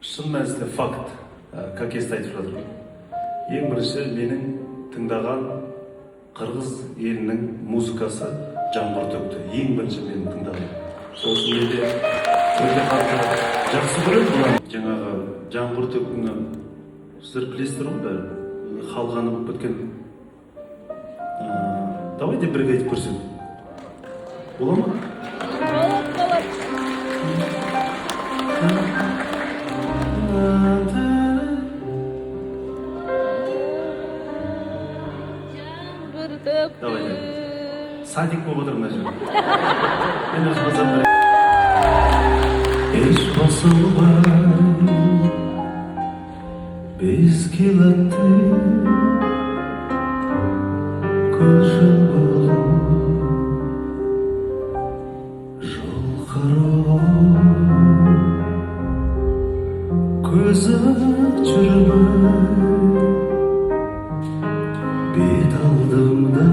шын мәнісінде факт, кәкесті айтып жатыр. Ең бірінші менің тыңдаған қырғыз елінің музыкасы жаңбыр төкті. Ең бірінші менің тыңдаған. Сосын менде өте қатты жақсы көремін бұлар. Жаңағы жаңбыр төктіні сіздер білесіздер ғой бәрі. Халық әні болып кеткен. Давайте бірге айтып көрсек. Бола ма? Давай, садик болып отыр мына жерде. Мен өз басам еш басылмай без келатты көшім болып жол қарап көзі жүрмей бет алдымда